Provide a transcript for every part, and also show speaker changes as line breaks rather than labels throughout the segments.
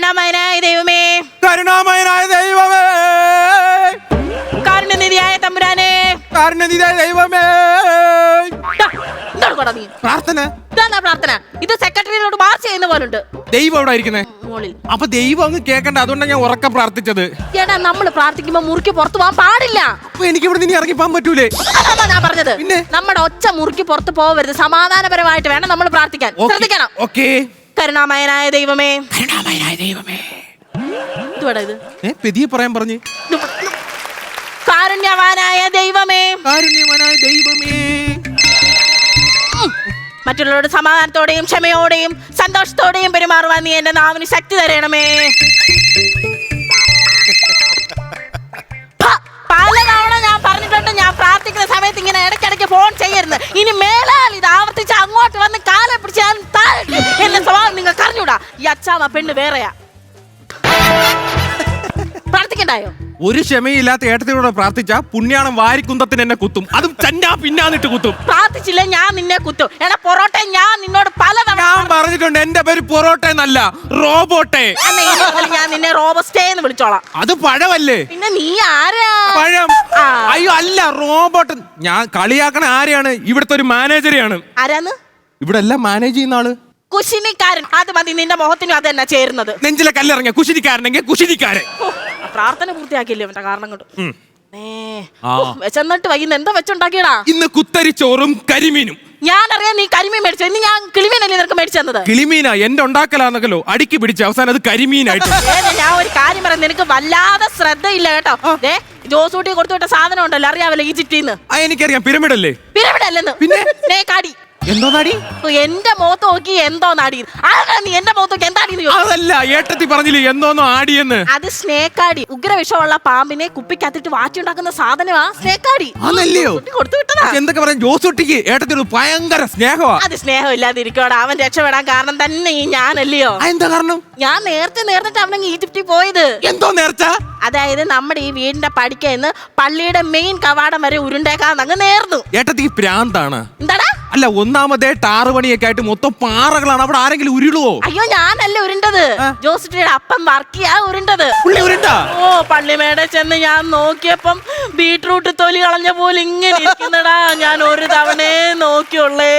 കരുണാമയനായ ദൈവമേ,
കരുണാമയനായ ദൈവമേ,
കാരുണ്യനിധിയായ തമ്പുരാനെ,
കാരുണ്യനിധിയായ ദൈവമേ.
എന്താണ് നീ
പ്രാർത്ഥന?
ഇതാ പ്രാർത്ഥന. ഇത് സെക്രട്ടറിയോട് മാർച്ച് ചെയ്യുന്ന പോലുണ്ട്.
ദൈവം എവിടെ ഇരിക്കുന്നേ?
മോളിൽ.
അപ്പൊ ദൈവം അങ്ങ് കേക്കണ്ട, അതുകൊണ്ടാണ് ഞാൻ ഉറക്കം പ്രാർത്ഥിച്ചത്.
ചേട്ടാ, നമ്മള് പ്രാർത്ഥിക്കുമ്പോ മുറുക്കി പുറത്തു പോകാൻ പാടില്ല.
അപ്പൊ എനിക്ക് ഇവിടെ നിന്ന് ഇറങ്ങി പോകാൻ പറ്റൂലേ?
അതാ ഞാൻ പറഞ്ഞത്.
പിന്നെ
നമ്മുടെ ഒച്ച മുറുക്കി പുറത്ത് പോവരുത്. സമാധാനപരമായിട്ട് വേണം നമ്മൾ പ്രാർത്ഥിക്കാൻ. ശ്രദ്ധിക്കണം.
ഓക്കേ.
കരുണാമയനായ ദൈവമേ,
കരുണാമയനായ ദൈവമേ.
ഇതുവേടാ ഇത്
പെതിയെ പറയാൻ പറഞ്ഞു.
കാരുണ്യവാനായ ദൈവമേ,
കാരുണ്യവാനായ ദൈവമേ.
മറ്റുള്ളവരോട് സമാധാനത്തോടെയും ക്ഷമയോടെയും സന്തോഷത്തോടെയും പെരുമാറുവാൻ നീ എന്റെ നാവിന് ശക്തി തരണമേ. പലതവണ ഞാൻ പറഞ്ഞിട്ടുണ്ട്, ഞാൻ പ്രാർത്ഥിക്കുന്ന സമയത്ത് ഇങ്ങനെ ഇടയ്ക്കിടയ്ക്ക് ഫോൺ ചെയ്യരുത്. ഇനി മേലാൽ ഇത് ആവർത്തിച്ച് അങ്ങോട്ട് വന്ന് കാലെ പിടിച്ച് ഞാൻ താഴെ. എന്റെ സ്വഭാവം നിങ്ങൾക്ക് അറിഞ്ഞൂടാ. ഈ അച്ചാമ്മ പെണ്ണ് വേറെയാ. പ്രാർത്ഥിക്കണ്ടായോ?
ഒരു ക്ഷമയില്ലാത്ത ഏട്ടത്തിലൂടെ പ്രാർത്ഥിച്ച പുണ്യാണം വാരിക്കുന്തത്തിന് എന്നെ കുത്തും. അതും ചന്നാ പിന്നാന്നിട്ട് കുത്തും.
പ്രാർത്ഥിച്ചില്ല ഞാൻ നിന്നെ കുത്തും. എടാ പൊറോട്ട, ഞാൻ നിന്നോട് പലതവണ
ഞാൻ പറഞ്ഞിട്ടുണ്ട് എന്റെ പേര് പൊറോട്ട എന്നല്ല, റോബോട്ടെ.
ഞാൻ നിന്നെ റോബസ്റ്റേ എന്ന് വിളിച്ചോളാം.
അത് പഴമല്ലേ?
പിന്നെ നീ ആരാ?
പഴം. അയ്യോ അല്ല, റോബോട്ട്. ഞാൻ കളിയാക്കണ ആരെയാണ്? ഇവിടുത്തെ ഒരു മാനേജരെയാണ്.
ആരാന്ന്?
ഇവിടെ എല്ലാം മാനേജ് ചെയ്യുന്ന ആള്.
കുശിനിക്കാരൻ. അത് മതി, നിന്റെ മുഖത്തിനും അത് തന്നെ ചേരുന്നത്.
നെഞ്ചിലെ കല്ലിറങ്ങിയ കുശിനിക്കാരനെങ്കിൽ കുശിനിക്കാരൻ.
പ്രാർത്ഥന പൂർത്തിയാക്കിയില്ലേ അവന്റെ കാരണം കൊണ്ട്. വിശന്നിട്ട് വൈകുന്ന എന്താ വെച്ചുണ്ടാക്കിയടാ?
ഇന്ന് കുത്തരിച്ചോറും കരിമീനും.
ഞാനറിയാം നീ കരിമീൻ മേടിച്ചു. ഇന്ന് ഞാൻ കിളിമീനല്ലേ നിനക്ക് മേടിച്ചു തന്നത്?
കിളിമീനാ എന്റെ ഉണ്ടാക്കലാന്നല്ലോ. അടുക്കി പിടിച്ച് അവസാനം അത് കരിമീനായിട്ട്.
ഞാൻ ഒരു കാര്യം പറയാം, നിനക്ക് വല്ലാതെ ശ്രദ്ധയില്ല കേട്ടോ. ജോസൂട്ടി കൊടുത്തുവിട്ട സാധനം ഉണ്ടല്ലോ, അറിയാവല്ലോ, ഈജിപ്തിന്ന്.
എനിക്കറിയാം. പിരമിഡ് അല്ലേ?
പിരമിഡ് അല്ലെന്ന്. പിന്നെ കാടി.
എന്തോ നാടി?
എന്റെ മുഖത്ത് നോക്കി എന്തോ നാടി. നീ എന്റെ മുഖത്ത് നോക്കി എന്താടി?
അതല്ല, ഏട്ടത്തി പറഞ്ഞില്ലേ എന്തോന്നോ ആടിയെന്ന്.
അത് സ്നേക്കാടി. ഉഗ്രവിഷമുള്ള പാമ്പിനെ കുപ്പിക്കകത്തിട്ട് വാറ്റിയുണ്ടാക്കുന്ന സാധനമാ സ്നേക്കാടി. കൊടുത്തു വിട്ടതാ.
എന്തൊക്കെ പറയാം, ജോസൂട്ടിക്ക് ഏട്ടത്തിനോട് ഭയങ്കര സ്നേഹമാ.
അത് സ്നേഹം ഇല്ലാതിരിക്കോടാ. അവൻ രക്ഷപ്പെടാൻ കാരണം തന്നെ ഈ ഞാനല്ലയോ?
എന്താ കാരണം? ഞാൻ
നേർന്നിട്ട് അവനങ്ങ് ഈജിപ്തിൽ പോയത്.
എന്തോ നേർച്ച?
അതായത് നമ്മുടെ ഈ വീടിന്റെ പടിക്കന്ന് പള്ളിയുടെ മെയിൻ കവാടം വരെ ഉരുണ്ടേക്കാന്നങ്ങ് നേർന്നു.
ഏട്ടത്തിക്ക് പ്രാന്താണ്.
എന്താടാ?
അല്ല, ഒന്നാമതേ ടാറ് പണിയൊക്കെ ആയിട്ട് മൊത്തം പാറകളാണ്. അവിടെ ആരെങ്കിലും ഉരുളുവോ?
അയ്യോ, ഞാനല്ല ഉരുണ്ടത്. ജോസിറ്റിയുടെ അപ്പം വർക്കിയാ ഉരുണ്ടത്. ഓ, പള്ളിമേടെ ചെന്ന് ഞാൻ നോക്കിയപ്പം ബീട്രൂട്ട് തൊലി കളഞ്ഞ പോലെ ഇങ്ങനെ ഇരിക്കുന്നടാ. ഞാൻ ഒരു തവണേ നോക്കിയുള്ളേ.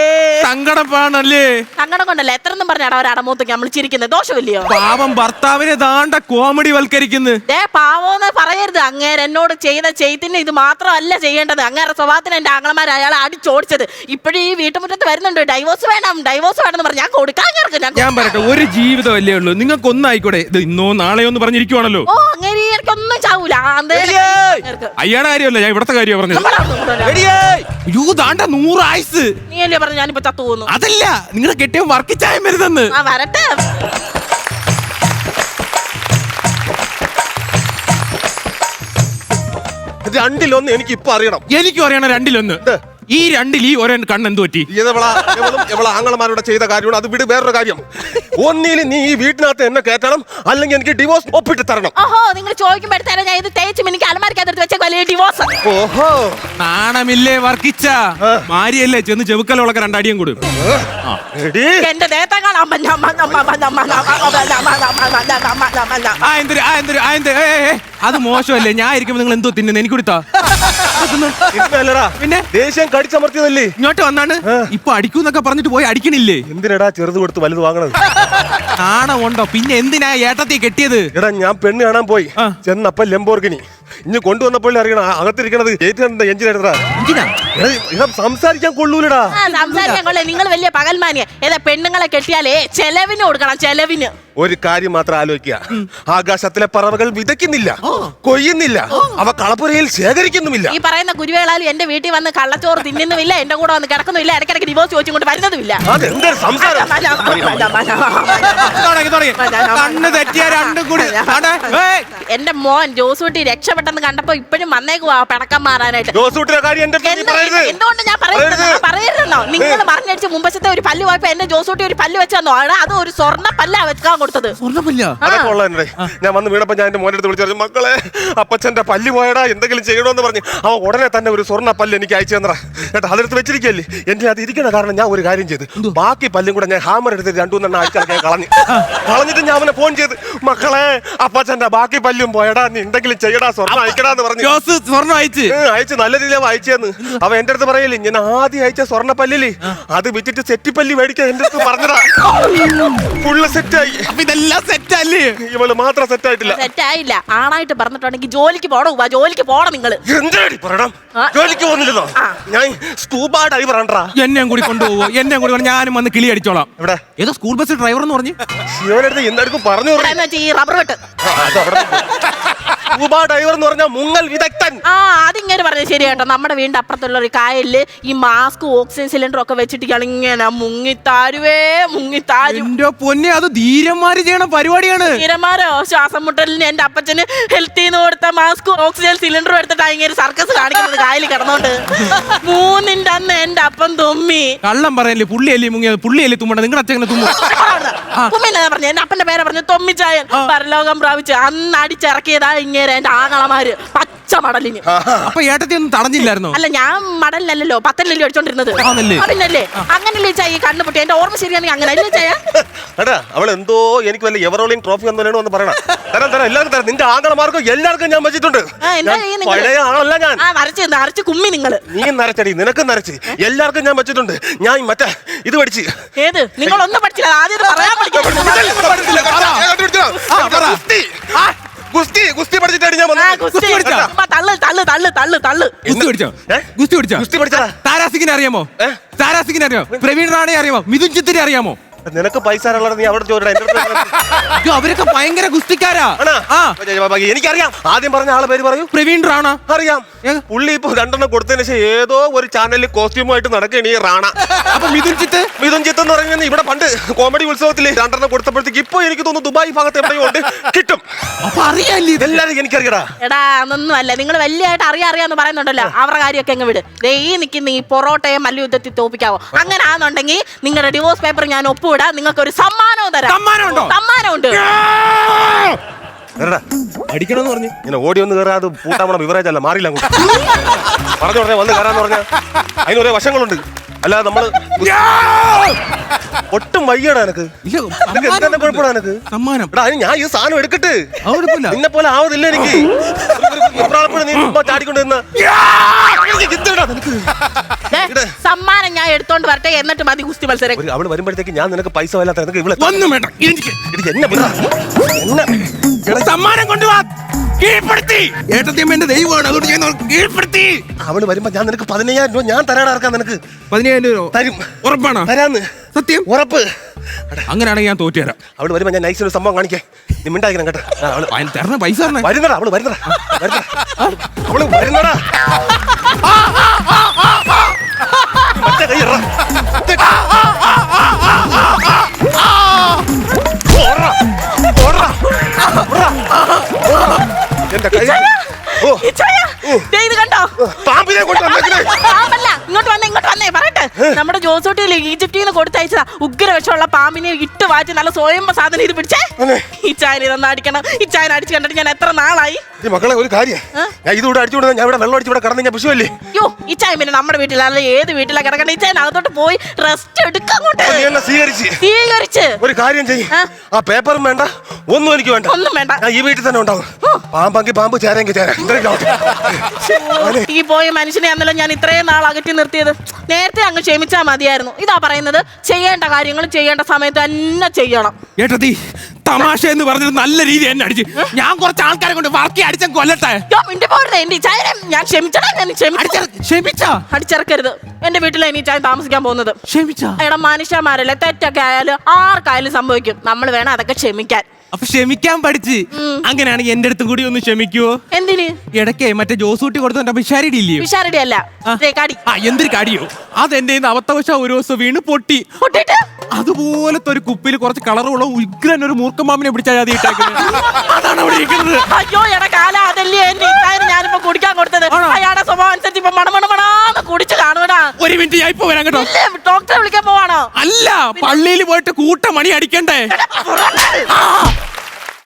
സങ്കടപ്പാണല്ലേ?
സങ്കടം കൊണ്ടല്ല, എത്രന്നും പറഞ്ഞാടാ ഒരടമൂത്തൊക്കെ നമ്മൾ ചിരിക്കുന്നത്. ദോഷമില്ലയോ?
പാവം ഭർത്താവിനെ ദാണ്ട കോമഡി വൽക്കരിക്കുന്നു.
പാവോന്ന് പറയരുത്. അങ്ങേര് എന്നോട് ചെയ്ത ചെയ്തിന് ഇത് മാത്രമല്ല ചെയ്യേണ്ടത്. അങ്ങേറെ സ്വഭാവത്തിന് എന്റെ ആങ്ങളമാർ അയാളെ അടിച്ചോടിച്ചത്. ഇപ്പോഴും ഈ വീട്ടുമുറ്റത്ത് വരുന്നുണ്ട്, ഡൈവോഴ്സ് വേണമെന്ന് പറഞ്ഞ് ഞാൻ കൊടുക്കാൻ.
ഞാൻ പറയട്ടെ, ഒരു ജീവിതമല്ലേ ഉള്ളൂ. നിങ്ങൾക്ക് ഒന്നായിക്കോടെ. ഇത് ഇന്നോ നാളെയോ എന്ന് പറഞ്ഞിരിക്കുവാണല്ലോ.
ഓ, അങ്ങനെ എനിക്കൊന്നും ചാവൂല.
അയാളുടെ കാര്യമല്ല, ഞാൻ ഇവിടത്തെ കാര്യമാണ് പറഞ്ഞത്. അയ്യോ, ദാണ്ട 100 ആയുസ്.
നീ അല്ലേ പറഞ്ഞു ഞാനിപ്പോ ചത്തു പോകുന്നു?
അതല്ല, നിങ്ങളുടെ കെട്ടിയ വർക്കിച്ചായം വരുന്നെന്ന്.
വരട്ടെ.
രണ്ടിലൊന്ന് എനിക്ക് ഇപ്പൊ അറിയണം.
എനിക്കും അറിയണം രണ്ടിലൊന്ന്. ഈ രണ്ടിൽ ഈ ഒരേ കണ്ണെന്ത് പറ്റി?
ആങ്ങളമാരോട് ചെയ്ത കാര്യമാണ്. അത് വിട്, വേറൊരു കാര്യം. ഒന്നിൽ നീ ഈ വീട്ടിനകത്ത് എന്നെ കയറ്റണം, അല്ലെങ്കിൽ എനിക്ക് ഡിവോഴ്സ് ഒപ്പിട്ട് തരണം.
ഓഹോ, നിങ്ങൾ ചോദിക്കുമ്പോഴത്തേനും ഞാൻ ഇത് തേച്ചും എനിക്ക് അലമാരിക്കകത്ത് വെച്ച വലിയ ഡിവോഴ്സ്.
ഓഹോ,
നാണമില്ലേ വർക്കിച്ച? മാരിയല്ലേ, ചെന്ന് ചെവുക്കലോളൊക്കെ രണ്ടടിയും കൊടുക്കും.
എന്റെ
അത് മോശമല്ലേ? ഞാൻ ഇരിക്കുമ്പോ നിങ്ങൾ എന്തോ തിന്നുന്നു? എനിക്ക് കൊടുത്താ?
പിന്നെ ദേഷ്യം കടിച്ചമർത്തിയതല്ലേ?
ഇങ്ങോട്ട് വന്നാണ് ഇപ്പൊ അടിക്കൂന്നൊക്കെ പറഞ്ഞിട്ട് പോയി അടിക്കണില്ലേ?
എന്തിനാടാ ചെറുത് കൊടുത്ത് വലുത് വാങ്ങണത്?
നാണമുണ്ടോ? പിന്നെ എന്തിനാ ഏട്ടത്തി കെട്ടിയത്?
എടാ, ഞാൻ പെണ്ണ് കാണാൻ പോയി ചെന്നപ്പോ ലംബോർഗിനി. ഇനി കൊണ്ടുവന്നപ്പോൾ അറിയണം അകത്തിരിക്കണത് എഞ്ചിനാ. സംസാരിക്കാൻ കൊള്ളൂലടാ.
സംസാരിക്കാൻ കൊള്ളേ? നിങ്ങൾ വലിയ പകൽമാനിയ. ഏതാ പെണ്ണുങ്ങളെ കെട്ടിയാലേ ചെലവിന് കൊടുക്കണം, ചെലവിന്.
ഒരു കാര്യം മാത്രം ആലോചിക്കുക, ആകാശത്തിലെ പറവകൾ വിതയ്ക്കുന്നില്ല, കൊയ്യുന്നില്ല, അവ കളപ്പുരയിൽ ശേഖരിക്കുന്നുമില്ല.
ഈ പറയുന്ന ഗുരുവേളാലും എന്റെ വീട്ടിൽ വന്ന് കള്ളച്ചോറ് തിന്നുന്നില്ല, എന്റെ കൂടെ വന്ന് കിടക്കുന്നില്ല, ഇടയ്ക്കിടയ്ക്ക് ഡിവോഴ്സ് ചോദിച്ചും കൊണ്ട് വരുന്നതുമില്ല. എന്റെ മോൻ ജോസൂട്ടി രക്ഷപ്പെട്ട പെട്ടെന്ന് കണ്ടപ്പോ ഇപ്പഴും വന്നേക്കുവാ പിണക്കം മാറാനായിട്ട്.
ജോസൂട്ടിയുടെ കാര്യം എന്റെ അടുത്ത് നീ പറയരുത്.
എന്തുകൊണ്ട് ഞാൻ പറയരുതെന്നോ? നിങ്ങൾ പറഞ്ഞടിച്ച് മുമ്പത്തെ ഒരു പല്ല് പോയപ്പോ എന്നെ ജോസൂട്ടി ഒരു പല്ല് വെച്ചെന്നോ? അത് ഒരു സ്വർണ്ണ പല്ലാ വെക്കാൻ കൊടുത്തത്.
അതൊക്കെ ഉള്ളതന്നെ. ഞാൻ വന്ന് വീണപ്പോ ഞാൻ എന്റെ മോനെ അടുത്ത് വിളിച്ചു പറഞ്ഞു, മക്കളെ അപ്പച്ചന്റെ പല്ല് പോയടാ, എന്തെങ്കിലും ചെയ്യണമെന്ന് പറഞ്ഞു. അവൻ ഉടനെ തന്നെ ഒരു സ്വർണ്ണ പല്ല് എനിക്ക് അയച്ചു തന്നടാ. കേട്ടോ, അതെടുത്ത് വെച്ചിരിക്കല്ലേ. എന്റെ അത് ഇരിക്കണ കാരണം ഞാൻ ഒരു കാര്യം ചെയ്തു. ബാക്കി പല്ലും കൂടെ ഞാൻ ഹാമർ എടുത്ത് 2-3 ആഴ്ച ഞാൻ കളഞ്ഞിട്ട് ഞാൻ അവനെ ഫോൺ ചെയ്ത്, മക്കളെ അപ്പച്ചന്റെ ബാക്കി പല്ലും പോയടാ, നീ എന്തെങ്കിലും ചെയ്യടാ, സ്വർണ്ണം അയക്കടാന്ന് പറഞ്ഞു.
സ്വർണ്ണം അയച്ചു
നല്ല രീതിയിൽ അയച്ചെന്ന് അവൻ എന്റെ അടുത്ത് പറയല്ലേ, ഞാൻ ആദ്യം അയച്ച സ്വർണ്ണ പല്ലില്ലേ അത് വിറ്റിട്ട് സെറ്റ് പല്ലി മേടിക്കാൻ എന്റെ അടുത്ത് പറഞ്ഞതാ. ഫുള്ള് സെറ്റായി.
ഇതെല്ലാം സെറ്റല്ലേ?
ഇവള് മാത്രം സെറ്റായിട്ടില്ല.
സെറ്റായില്ല. ആണായിട്ട് പറഞ്ഞിട്ടുണ്ടെങ്കിൽ ജോലിക്ക് പോണോ? ജോലിക്ക് പോണം നിങ്ങള്.
എന്താടി പറയണം? ജോലിക്ക് പോകുന്നില്ലെന്നോ? ഞാൻ സ്കൂബ ഡൈവർ ആണ്ടാ.
എന്നെ കൂടി കൊണ്ടുപോവോ? എന്നെ കൂടി ഞാനും വന്ന് കിളി അടിച്ചോളാം.
എവിടെ?
ഏതോ സ്കൂൾ ബസ് ഡ്രൈവർ എന്ന് പറഞ്ഞു.
ശിവനടുത്ത് എന്തായിരിക്കും പറഞ്ഞു?
ഈ റബ്ബർ വെട്ട്.
സ്കൂബ ഡൈവർ എന്ന് പറഞ്ഞാൽ മുങ്ങൽ വിദഗ്ധൻ.
അതിങ്ങനെ പറഞ്ഞത് ശരി കേട്ടോ. നമ്മുടെ വീടിന്റെ അപ്പുറത്തുള്ള ഒരു കായലില് ഈ മാസ്ക് ഓക്സിജൻ സിലിണ്ടർ ഒക്കെ വെച്ചിട്ട് ഇങ്ങനെ മുങ്ങിത്താരും.
എന്റെ പൊന്നെ, അത് ധീരന്മാര് ചെയ്യണ പരിപാടിയാണ്.
ധീരന്മാരോ? ശ്വാസം മുട്ടലിന് എന്റെ അപ്പച്ചന് ഹെൽത്തിന്ന് കൊടുത്ത മാസ്ക് ഓക്സിജൻ സിലിണ്ടർ എടുത്തിട്ട് ഇങ്ങനെ സർക്കസ് കാണിക്കുന്നത് കായലിൽ കിടന്നോണ്ട്. 3ന്റെ അന്ന് എന്റെ അപ്പം തുമ്മി.
കള്ളം പറയല്ലേ, പുള്ളിയല്ലേ മുങ്ങിയത്? പുള്ളിയല്ലേ തുമ്മണ്ട? നിങ്ങളുടെ അച്ഛനെ തുമ്മും.
തുമ്മില്ല പറഞ്ഞു. എന്റെ അപ്പന്റെ പേരെ പറഞ്ഞു തൊമ്മിച്ചായൻ. പരലോകം പ്രാപിച്ച് അന്ന് അടിച്ചിറക്കിയതാ ഇങ്ങനെ എന്റെ ആങ്ങളമാര് പച്ച മടലിന്.
അപ്പൊ ഏട്ടത്തി ഒന്നും തടഞ്ഞില്ലായിരുന്നോ?
അല്ല, ഞാൻ മടലിലല്ലോ 10 അടിച്ചോണ്ടിരുന്നത്. പിന്നല്ലേ അങ്ങനല്ലേ ചായ ഈ കണ്ണുപൊട്ടി. എന്റെ ഓർമ്മ ശരിയാണെങ്കിൽ അങ്ങനെ അല്ലേ ചായ?
അവൾ എന്തോ എനിക്ക് വല്ല എവറോളിംഗ് ട്രോഫി എന്ന് പറയണം. തരാം എല്ലാവർക്കും തരാം. നിന്റെ ആങ്ങളമാർക്കും എല്ലാവർക്കും ഞാൻ വെച്ചിട്ടുണ്ട്. പഴയ ആളല്ല ഞാൻ.
നരച്ച് കുമ്മി നിങ്ങള്.
നീ നരച്ചടി, നിനക്കും നരച്ച്, എല്ലാവർക്കും ഞാൻ വെച്ചിട്ടുണ്ട്. ഞാൻ മറ്റേ ഇത് പഠിച്ച്.
ഏത്? നിങ്ങളൊന്നും പഠിച്ചില്ല. ആദ്യം പറയാൻ
ഗുസ്തി പഠിച്ചിട്ടാണ് ഞാൻ
താരാസിങ്ങിനെ അറിയാമോ? താരാസിങ്ങിനെ അറിയാമോ? പ്രവീൺ റാണെ അറിയാമോ? മിഥുൻ ചിത്തിനെ അറിയാമോ?
നിനക്ക് പൈസ നീ അവിടെ
അവരൊക്കെ ഭയങ്കര ഗുസ്തിക്കാരാ.
എനിക്കറിയാം. ആദ്യം പറഞ്ഞ ആളെ പേര് പറയൂ.
പ്രവീൺ റാണ.
അറിയാം. പുള്ളി ഇപ്പൊ 2 കൊടുത്തതിന് ശേഷം ഏതോ ഒരു ചാനലിൽ കോസ്റ്റ്യൂമായിട്ട് നടക്കുകയാണ് ഈ റാണ.
അപ്പൊ മിഥുൻ ചിത്ത്
എന്ന് പറയുന്നത് ഇവിടെ പണ്ട് കോമഡി ഉത്സവത്തിൽ 2 കൊടുത്തപ്പോഴത്തേക്ക് ഇപ്പൊ എനിക്ക് തോന്നുന്നു ദുബായ് ഭാഗത്ത് എവിടെയോ ഉണ്ട് കിട്ടും.
അപ്പൊ അറിയാല്ലേ
ഇതെല്ലാരും എനിക്കറിയടാ.
എടാ അതൊന്നും അല്ല. നിങ്ങൾ വലിയായിട്ട് അറിയാന്ന് പറയുന്നുണ്ടല്ലോ. അവരുടെ കാര്യമൊക്കെ അങ്ങ് വിട്. ഈ നിൽക്കുന്ന ഈ പൊറോട്ടയെ മല്ലുയുദ്ധത്തിൽ തോപ്പിക്കാവോ? അങ്ങനെ ആണെന്നുണ്ടെങ്കിൽ നിങ്ങളുടെ ഡിവോഴ്സ് പേപ്പർ ഞാൻ ഒപ്പുവിടാം. നിങ്ങൾക്ക് ഒരു സമ്മാനവും തരാം. സമ്മാനമുണ്ട്.
അടിക്കണമെന്ന് പറഞ്ഞു ഇങ്ങനെ ഓടി ഒന്ന് കയറാ. അത് പൂട്ടാമണ വിവരേജ് അല്ല, മാറിയില്ല പറഞ്ഞു പറഞ്ഞ വന്ന് കയറാന്ന് പറഞ്ഞാൽ അതിനൊരേ വശങ്ങളുണ്ട്. അല്ലാതെ നമ്മള് ഒട്ടും വയ്യടാ എനക്ക്. എന്താ കുഴപ്പമില്ല എനക്ക്. ഞാൻ ഈ സാധനം എടുക്കട്ടെ. നിന്നെ പോലെ ആവതില്ല എനിക്ക്. നീ ചാടിക്കൊണ്ട്
സമ്മാനം ഞാൻ എടുത്തോണ്ട് വരട്ടെ, എന്നിട്ട് മതി ഗുസ്തി മത്സരം.
അവള് വരുമ്പോഴത്തേക്ക് ഞാൻ നിനക്ക് പൈസ വല്ലാത്ത
സമ്മാനം കൊണ്ടുപോവാ.
അവള് വരുമ്പോ ഞാൻ നിനക്ക് 15,000 രൂപ ഞാൻ തരാടാ. ഇറക്കാൻ നിനക്ക്
15,000 രൂപ
തരും.
ഉറപ്പാണോ?
തരാന്ന്.
സത്യം?
ഉറപ്പ്.
അങ്ങനെയാണെങ്കിൽ ഞാൻ തോറ്റു തരാം.
അവള് വരുമ്പോ ഞാൻ നൈസിനൊരു സംഭവം കാണിക്കേ. നീ മിണ്ടായിരിക്കണം കേട്ടോ.
തരണ പൈസ
വരുന്നടാ. അവള് വരുന്നടാ. അവള് വരുന്നടാ. മറ്റേ കൈ എന്റെ കൈ
ഇത് കണ്ടോ?
പാമ്പിനെ
ഇങ്ങോട്ട് വന്നേ പറയട്ടെ. നമ്മുടെ ജോസൂട്ടിയിൽ ഈജിപ്തിൽ നിന്ന് കൊടുത്തയച്ചതാ ഉഗ്ര വിഷമുള്ള പാമ്പിനെ ഇട്ട് വാറ്റി നല്ല സ്വയംഭ സാധനം. ഇത് പിടിച്ചേ. ഈ ചായനെ ഇതൊന്ന് അടിക്കണം. ഈ ചായനെ അടിച്ചു കണ്ടിട്ട് ഞാൻ എത്ര നാളായി.
മക്കളെ ഒരു കാര്യം, ഞാൻ ഇതുകൂടെ അടിച്ചുകൊണ്ട് ഞാൻ ഇവിടെ വെള്ളം അടിച്ചു ഇവിടെ കടന്നു. ഞാൻ വിഷയല്ലേ?
അയ്യോ, ഈ ചായ പിന്നെ നമ്മുടെ വീട്ടിലല്ല ഏത് വീട്ടിലാ കിടക്കണ്ട. ഈ ചായ അകത്തോട്ട് പോയി റെസ്റ്റ് എടുക്കങ്ങോട്ട്. സ്വീകരിച്ച്
ഒരു കാര്യം ചെയ്യും. ആ പേപ്പറും വേണ്ട, ഒന്നും എനിക്ക് വേണ്ട.
ഒന്നും വേണ്ട.
ഞാൻ ഈ വീട്ടിൽ തന്നെ ഉണ്ടാവും. പാമ്പെങ്കിൽ പാമ്പ്, ചേരെങ്കിൽ ചേരാ.
ഈ പോയ മനുഷ്യനെ അന്നല്ലോ ഞാൻ ഇത്രയും നാൾ അകറ്റി നിർത്തിയത്. നേരത്തെ അങ്ങ് ക്ഷമിച്ചാൽ മതിയായിരുന്നു. ഇതാ പറയുന്നത്, ചെയ്യേണ്ട കാര്യങ്ങൾ ചെയ്യേണ്ട സമയത്ത് തന്നെ ചെയ്യണം.
ഏട്ടത്തി തമാശ എന്ന് പറഞ്ഞത് നല്ല രീതി എന്നെ അടിച്ച്. ഞാൻ കുറച്ച് ആൾക്കാരെ കൊണ്ട് വർക്കി അടിച്ച കൊല്ലട്ടെ.
ഞാൻ അടിച്ചിറക്കരുത്. എന്റെ വീട്ടിലെ ഇനി ചായ താമസിക്കാൻ പോകുന്നത്. എടാ, മനുഷ്യന്മാരല്ലേ, തെറ്റൊക്കെ ആയാലും ആർക്കായാലും സംഭവിക്കും. നമ്മൾ വേണം അതൊക്കെ ക്ഷമിക്കാൻ.
അപ്പൊ ക്ഷമിക്കാൻ പഠിച്ച്. അങ്ങനെയാണെങ്കിൽ എന്റെ അടുത്തും കൂടി ഒന്ന് ക്ഷമിക്കുവോ?
എന്തിന്?
ഇടയ്ക്ക് മറ്റേ ജോസൂട്ടി കൊടുത്ത വിഷാരിടി ഇല്ലയോ?
വിഷാരിടി അല്ല,
എന്തൊരു കാടിയോ. അതെന്റെ അബദ്ധവശ ഒരു ദിവസം വീണ് പൊട്ടിട്ട് അതുപോലത്തെ ഒരു കുപ്പിയിൽ കുറച്ച് കളറുള്ള ഉഗ്രൻ ഒരു മൂർക്കമാമിനെ പിടിച്ചാൽ അത് അതാണ് അവിടെ ഇരിക്കുന്നത്.
അയ്യോ എടാ കാല അതല്ലേ എന്റെ ഇത്തായിരുന്നു ഞാനിപ്പോ കുടിക്കാൻ കൊടുത്തത്. അയാളുടെ സ്വഭാവം അനുസരിച്ച് ഇപ്പൊ മണമണമണാന്ന് കുടിച്ച് കാണൂടാ.
ഒരു മിനിറ്റ് ഞാൻ ഇപ്പൊ വരാം കേട്ടോ.
ഡോക്ടറെ വിളിക്കാൻ പോവാണോ?
അല്ല, പള്ളിയിൽ പോയിട്ട് കൂട്ട മണി അടിക്കണ്ടേ.